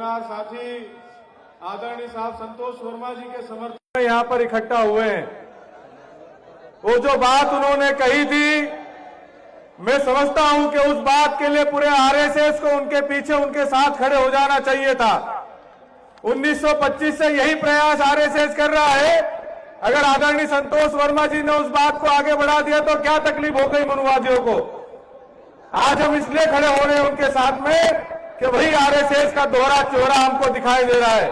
साथी आदरणीय साहब संतोष वर्मा जी के समर्थन में यहाँ पर इकट्ठा हुए हैं। वो जो बात उन्होंने कही थी, मैं समझता हूं कि उस बात के लिए पूरे आरएसएस को उनके पीछे उनके साथ खड़े हो जाना चाहिए था। 1925 से यही प्रयास आरएसएस कर रहा है। अगर आदरणीय संतोष वर्मा जी ने उस बात को आगे बढ़ा दिया तो क्या तकलीफ हो गई मनुवादियों को। आज हम इसलिए खड़े हो रहे हैं उनके साथ में कि वही आरएसएस का दोहरा चेहरा हमको दिखाई दे रहा है।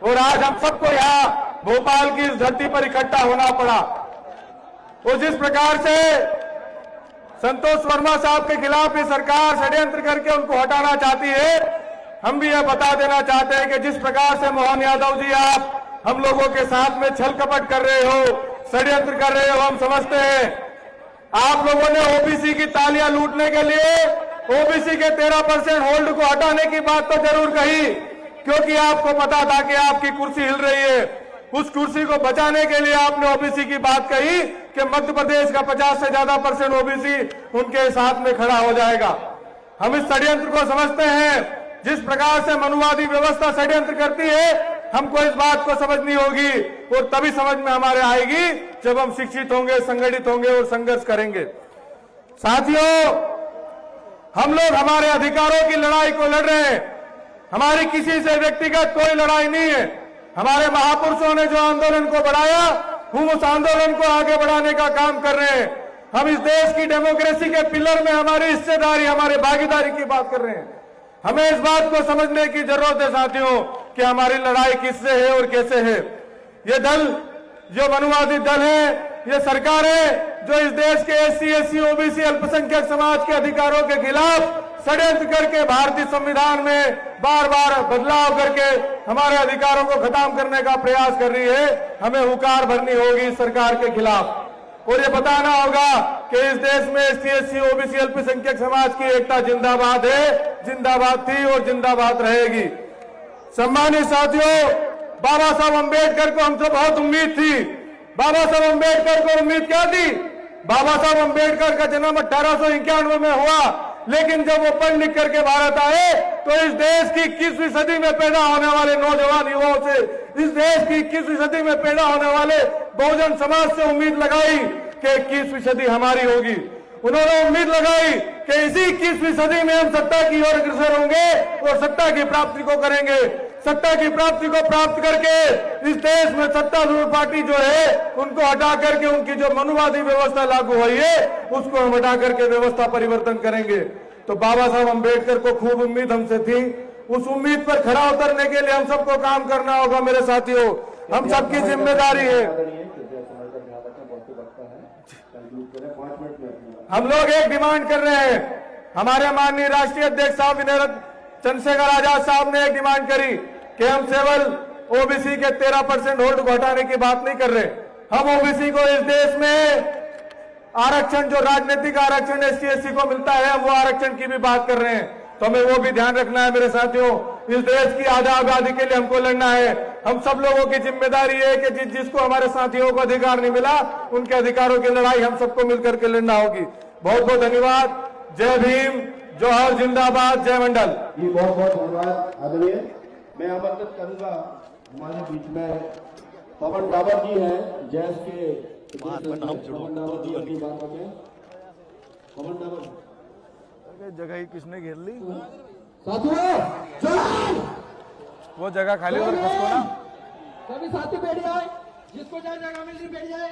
और आज हम सबको यहाँ भोपाल की इस धरती पर इकट्ठा होना पड़ा। और जिस प्रकार से संतोष वर्मा साहब के खिलाफ ये सरकार षड्यंत्र करके उनको हटाना चाहती है, हम भी यह बता देना चाहते हैं कि जिस प्रकार से मोहन यादव जी आप हम लोगों के साथ में छल कपट कर रहे हो, षड्यंत्र कर रहे हो, हम समझते हैं। आप लोगों ने ओबीसी की तालियां लूटने के लिए ओबीसी के 13% होल्ड को हटाने की बात तो जरूर कही, क्योंकि आपको पता था कि आपकी कुर्सी हिल रही है। उस कुर्सी को बचाने के लिए आपने ओबीसी की बात कही कि मध्य प्रदेश का 50 से ज्यादा % ओबीसी उनके साथ में खड़ा हो जाएगा। हम इस षड्यंत्र को समझते हैं। जिस प्रकार से मनुवादी व्यवस्था षड्यंत्र करती है, हमको इस बात को समझनी होगी और तभी समझ में हमारे आएगी जब हम शिक्षित होंगे, संगठित होंगे और संघर्ष करेंगे। साथियों, हम लोग हमारे अधिकारों की लड़ाई को लड़ रहे हैं। हमारी किसी से व्यक्तिगत कोई लड़ाई नहीं है। हमारे महापुरुषों ने जो आंदोलन को बढ़ाया, हम उस आंदोलन को आगे बढ़ाने का काम कर रहे हैं। हम इस देश की डेमोक्रेसी के पिलर में हमारी हिस्सेदारी, हमारी भागीदारी की बात कर रहे हैं। हमें इस बात को समझने की जरूरत है साथियों कि हमारी लड़ाई किससे है और कैसे है। ये दल, जो मनुवादी दल है, ये सरकार है जो इस देश के एससी, एससी, ओबीसी, अल्पसंख्यक समाज के अधिकारों के खिलाफ षड्यंत्र करके भारतीय संविधान में बार बार बदलाव करके हमारे अधिकारों को खत्म करने का प्रयास कर रही है। हमें हुकार भरनी होगी इस सरकार के खिलाफ और ये बताना होगा कि इस देश में एससी, एससी, ओबीसी, अल्पसंख्यक समाज की एकता जिंदाबाद है, जिंदाबाद थी और जिंदाबाद रहेगी। सम्मानित साथियों, बाबा साहब अम्बेडकर को हमसे बहुत उम्मीद थी। बाबा साहब अम्बेडकर को उम्मीद क्या थी? बाबा साहब अम्बेडकर का जन्म 1891 में हुआ, लेकिन जब वो पढ़ लिख करके भारत आए तो इस देश की 21वीं सदी में पैदा होने वाले नौजवान युवाओं से, इस देश की 21वीं सदी में पैदा होने वाले बहुजन समाज से उम्मीद लगाई कि 21वीं सदी हमारी होगी। उन्होंने उम्मीद लगाई कि इसी 21वीं सदी में हम सत्ता की ओर अग्रसर होंगे और सत्ता की प्राप्ति को करेंगे। सत्ता की प्राप्ति को प्राप्त करके इस देश में सत्तारूढ़ पार्टी जो है उनको हटा करके उनकी जो मनुवादी व्यवस्था लागू हुई है उसको हम हटा करके व्यवस्था परिवर्तन करेंगे। तो बाबा साहब अम्बेडकर को खूब उम्मीद हमसे थी। उस उम्मीद पर खड़ा उतरने के लिए हम सबको काम करना होगा मेरे साथियों। हम सबकी जिम्मेदारी है। हम लोग एक डिमांड कर रहे हैं। हमारे माननीय राष्ट्रीय अध्यक्ष साहब विनय चंद्रशेखर आजाद साहब ने एक डिमांड करी कि हम केवल ओबीसी के 13% होल्ड को हटाने की बात नहीं कर रहे। हम ओबीसी को इस देश में आरक्षण, जो राजनीतिक आरक्षण एससी, एससी को मिलता है, हम वो आरक्षण की भी बात कर रहे हैं। तो हमें वो भी ध्यान रखना है मेरे साथियों। इस देश की आजादी के लिए हमको लड़ना है। हम सब लोगों की जिम्मेदारी है कि जिसको हमारे साथियों को अधिकार नहीं मिला, उनके अधिकारों की लड़ाई हम सबको मिलकर के लड़ना होगी। बहुत बहुत धन्यवाद। जय भीम, जोहर, जिंदाबाद, जय मंडल। जी बहुत बहुत धन्यवाद आदरणीय। मैं आमंत्रित करूंगा हमारे बीच में पवन डाबर जी हैं, जैस के पवन डाबर जी अपनी बात रखें। पवन डाबर जगह ही किसने घेर ली? साथियों वो जगह खाली उधर किसको ना सभी साथी बैठ जाए, जिसको जहाँ जगह मिल रही बैठ जाए।